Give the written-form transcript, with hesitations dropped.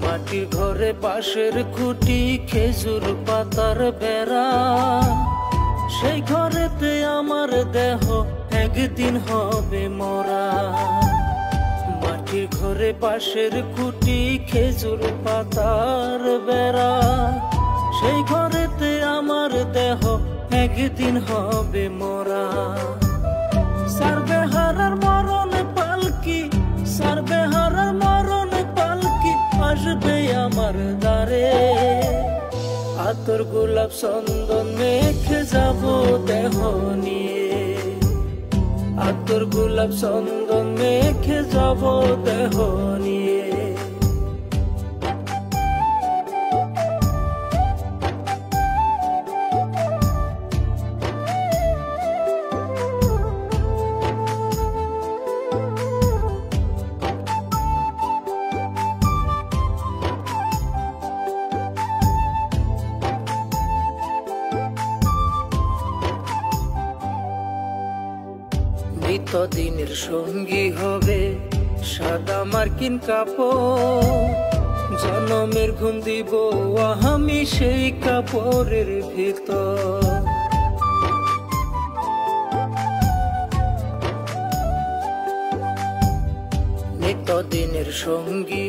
মাটির ঘরে বাঁশের খুঁটি, খেজুর পাতার বেড়া, সেই ঘরেতে আমার দেহ একদিন হবে মরা। মাটির ঘরে বাঁশের খুঁটি, খেজুর পাতার বেড়া, সেই ঘরেতে আমার দেহ একদিন হবে মরা। সারবে হারার মরণ পালকি, সারবে হারার মরণ পালকি, আসবে আমার দ্বারে। আতর গোলাপ চন্দন মেখে যাব দেহ নিয়ে, আতর গোলাপ চন্দন মেখে যাব দেহ নিয়ে। নিত্যদিনের সঙ্গী হবে সাদা মার্কিন কাপড়, জনমের ঘুম দিব আমি সেই কাপড়ের ভিতর। নিত্যদিনের সঙ্গী